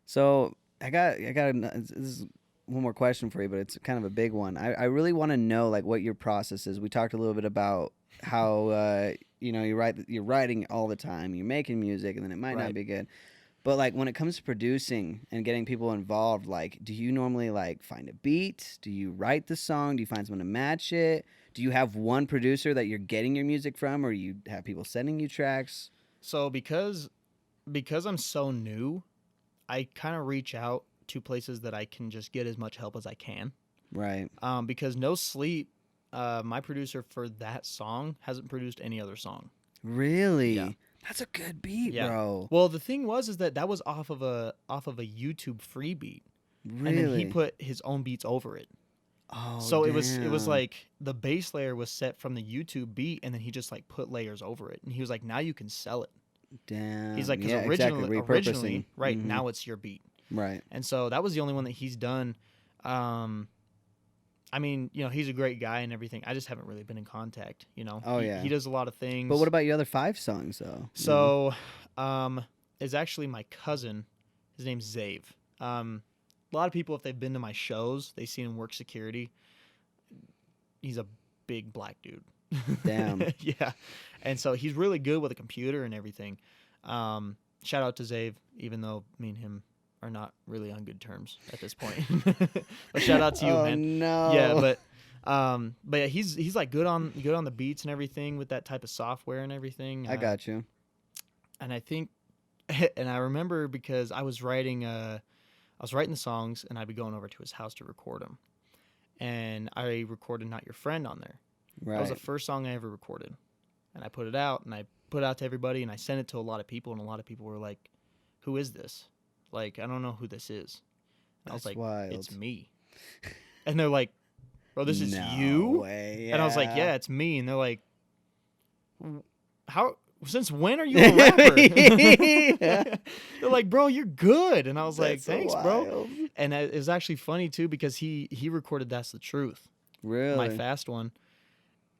So this is one more question for you, but it's kind of a big one. I really want to know like what your process is. We talked a little bit about how you're writing all the time, you're making music, and then it might not Right. be good. But like when it comes to producing and getting people involved, like do you normally like find a beat? Do you write the song? Do you find someone to match it? Do you have one producer that you're getting your music from, or you have people sending you tracks? So because I'm so new, I kind of reach out to places that I can just get as much help as I can. Right. Because No Sleep, my producer for that song hasn't produced any other song. Yeah. Really? That's a good beat, Yeah. bro. Well, the thing was is that was off of a YouTube free beat, and then he Really? put his own beats over it. Oh, So it was damn. like the bass layer was set from the YouTube beat, and then he just like put layers over it, and he was like, now you can sell it. He's Damn. like, because Yeah, exactly. originally, Repurposing. right now it's your beat, Right. and so that was the only one that he's done. Um, I mean, he's a great guy and everything. I just haven't really been in contact. Oh, He yeah. does a lot of But things. what about your other 5 songs, though? So, it's actually my cousin. His name's Zave. A lot of people, if they've been to my shows, they seen him work security. He's a big black dude. Damn. Yeah, and so he's really good with a computer and everything. Shout out to Zave, even though me and him are not really on good terms at this point. But shout out to you, Oh, man. Yeah, no. but yeah, he's like good on the beats and everything with that type of software and everything. I got you. And I think, and I remember because I was writing the songs, and I'd be going over to his house to record them, and I recorded "Not Your Friend" on there. That was the Right. first song I ever recorded, and I put it out, and I put it out to everybody, and I sent it to a lot of people, and a lot of people were like, "Who is this? Like, I don't know who this is." And I was That's like, wild. "It's me," and they're like, "Bro, this is No you?" way. And I was like, Yeah. "Yeah, it's me," and they're like, "How? Since when are you a rapper?" Yeah. They're like, "Bro, you're good," and I was like, That's so "Thanks, bro." wild. And it was actually funny too because he recorded "That's the Truth," my Really? fast one.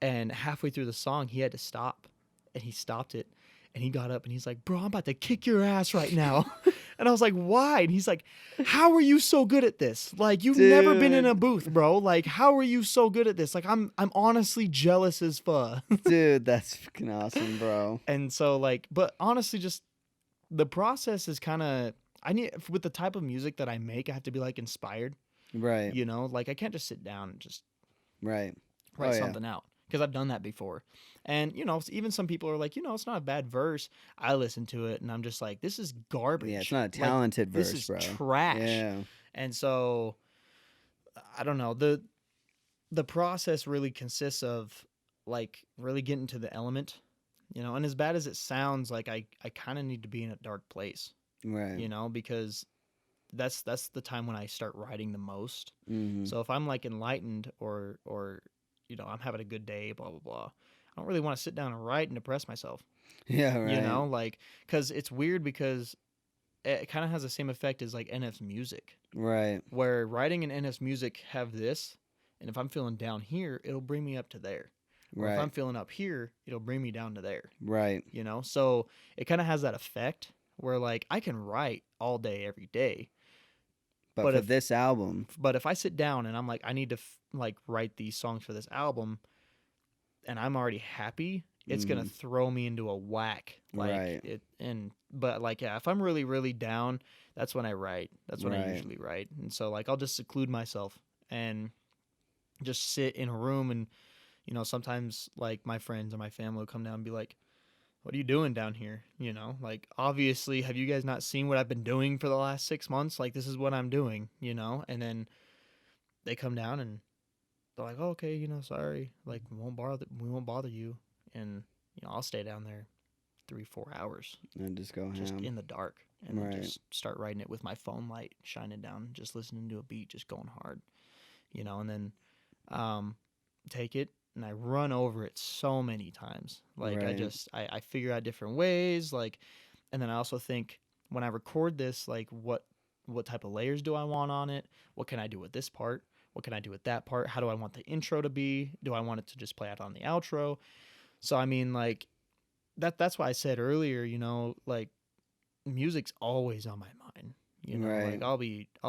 And halfway through the song, he had to stop, and he stopped it, and he got up and he's like, "Bro, I'm about to kick your ass right now." And I was like, "Why?" And he's like, "How are you so good at this? Like, you've never been in a Dude. booth, bro. Like, how are you so good at this? Like, I'm honestly jealous as fuck." Dude, that's fucking awesome, bro. And so, like, but honestly, just the process is kind of, I need, with the type of music that I make, I have to be like inspired, Right. like I can't just sit down and just Right. Oh, write yeah. something out because I've done that before. And even some people are like, it's not a bad verse. I listen to it and I'm just like, this is garbage. Yeah, it's not a Like, talented this verse, is bro. trash. Yeah. And so I don't know. The process really consists of like really getting to the element, and as bad as it sounds, like I kind of need to be in a dark place, Right. because that's the time when I start writing the most. Mm-hmm. So if I'm like enlightened or I'm having a good day, blah blah blah, I don't really want to sit down and write and depress myself. Yeah, right. Like, because it's weird because it kind of has the same effect as like NF's music, Right. where writing and NF's music have this, and if I'm feeling down here, it'll bring me up to there, or if I'm Right. feeling up here, it'll bring me down to there. Right. So it kind of has that effect where like I can write all day every day, But but for if this album, but if I sit down and I'm like, I need to like write these songs for this album, and I'm already happy, it's gonna mhm, throw me into a whack. Like right. it, and but like yeah, if I'm really really down, that's when I write. That's when I Right. usually write. And so like I'll just seclude myself and just sit in a room, and sometimes like my friends or my family will come down and be like, "What are you doing down here?" Like, obviously, have you guys not seen what I've been doing for the last 6 months? Like, this is what I'm doing, and then they come down and they're like, "Oh, okay, sorry, like we won't bother you," and I'll stay down there 3-4 hours And just go just ham. in the dark, and then Right. just start writing it with my phone light shining down, just listening to a beat, just going hard, and then um, take it and I run over it so many times. Like I Right. just I figure out different ways, like, and then I also think when I record this, like what type of layers do I want on it? What can I do with this part? What can I do with that part? How do I want the intro to be? Do I want it to just play out on the outro? So I mean, like, that's why I said earlier, like, music's always on my mind. You know, Right. like I'll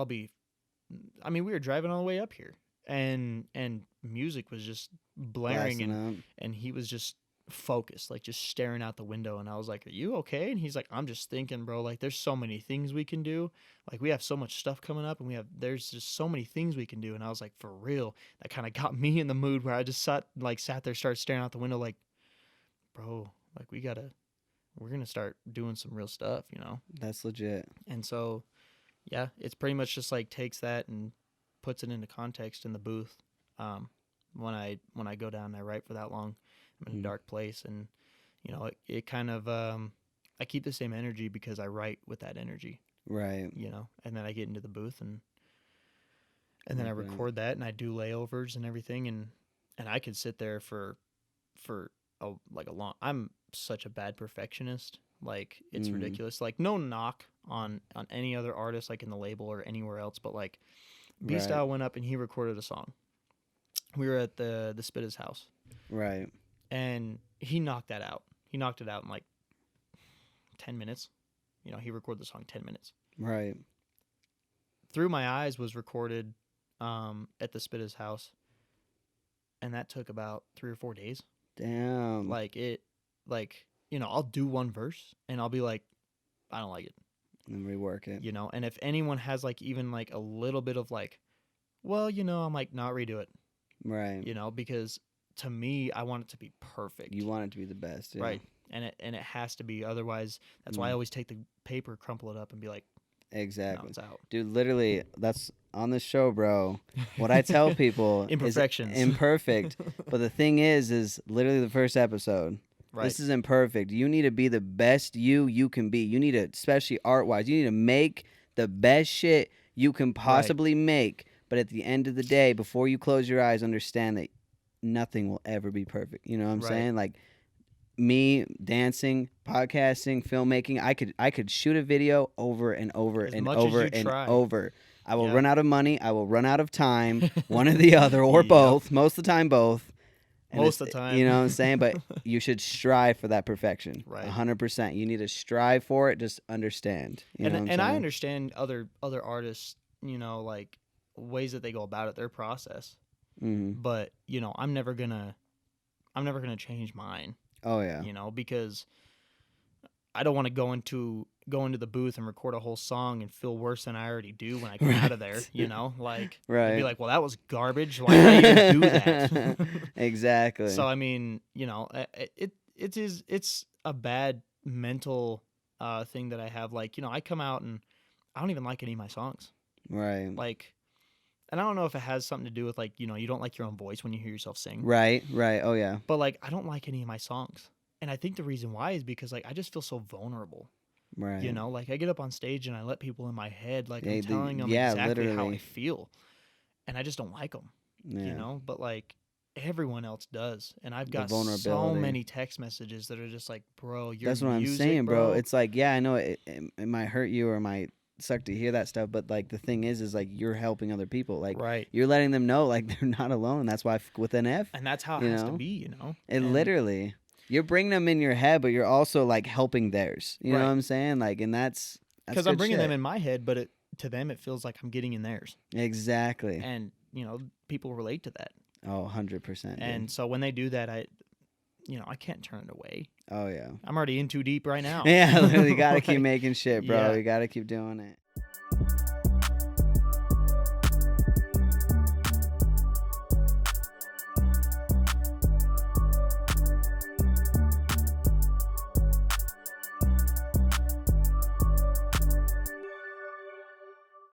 be. I mean, we were driving all the way up here, and music was just blaring, Blasting up. and he was just focused, like just staring out the window. And I was like, "Are you okay?" And he's like, "I'm just thinking, bro. Like, there's so many things we can do. Like, we have so much stuff coming up, and there's just so many things we can do." And I was like, "For real." That kind of got me in the mood where I just sat there, started staring out the window, like, bro, like we're gonna start doing some real stuff, you know. That's legit. And so, yeah, it's pretty much just like takes that and puts it into context in the booth. When I go down and I write for that long, I'm in a dark place, and you know, it kind of I keep the same energy because I write with that energy, Right. you know. And then I get into the booth, and then I record that, and I do layovers and everything, and I could sit there for a long. I'm such a bad perfectionist. Like, it's ridiculous. Like, no knock on any other artist, like in the label or anywhere else, but like B Right. Style went up and he recorded a song. We were at the Spitter's house, Right. and he knocked that out. He knocked it out in like 10 minutes. You know, he recorded the song 10 minutes. Right. Through My Eyes was recorded at the Spitter's house, and that took about 3 or 4 days. Damn. Like, you know, I'll do one verse and I'll be like, I don't like it. And rework it. You know, and if anyone has like even like a little bit of like, well, you know, I'm like, not redo it. Right. You know, because to me, I want it to be perfect. You want it to be the best. Yeah. Right. And it has to be. Otherwise, that's why I always take the paper, crumple it up, and be like, Exactly. no, it's out. Dude, literally, that's on the show, bro. What I tell people Imperfections. is imperfect. But the thing is literally the first episode. Right. This is imperfect. You need to be the best you can be. You need to, especially art-wise, you need to make the best shit you can possibly make. But at the end of the day, before you close your eyes, understand that nothing will ever be perfect. You know what I'm saying? Like, me dancing, podcasting, filmmaking, I could shoot a video over and over As and much as over you and try. over. I will Yeah. run out of money. I will run out of time. One or the other, or both. Most of the time, both. And Most of the time. You know what I'm saying? But you should strive for that perfection. Right. 100%. You need to strive for it. Just understand. You know what I'm And I saying? understand other artists, you know, like ways that they go about it, their process. Mm-hmm. But, you know, I'm never gonna change mine. Oh, yeah. You know, because I don't want to go into the booth and record a whole song and feel worse than I already do when I come out of there. You know, like, Right. be like, well, that was garbage. Why did I even do that? Exactly. So I mean, you know, it's a bad mental thing that I have. Like, you know, I come out and I don't even like any of my songs. Right. Like, and I don't know if it has something to do with like, you know, you don't like your own voice when you hear yourself sing. Right. Oh, yeah. But like, I don't like any of my songs. And I think the reason why is because like I just feel so vulnerable. Right. You know, like I get up on stage and I let people in my head, like Yeah, I'm telling them yeah, exactly how I literally. feel. And I just don't like them, Yeah. you know, but like everyone else does. And I've got so vulnerability. many text messages that are just like, bro, your That's what I'm music, saying, bro. It's like, yeah, I know it might hurt you or might suck to hear that stuff, but like the thing is like you're helping other people. Like, right. you're letting them know like they're not alone. That's why with an F. And that's how it you has know? to be, you know. And literally, you're bringing them in your head, but you're also like helping theirs. You know Right. what I'm saying? Like, and that's because I'm bringing them in my head, but to them it feels like I'm getting in theirs. Exactly. And you know, people relate to that. Oh, 100%. And so when they do that, I can't turn it away. Oh, yeah. I'm already in too deep right now. Yeah, literally got to keep making shit, bro. Yeah. You got to keep doing it.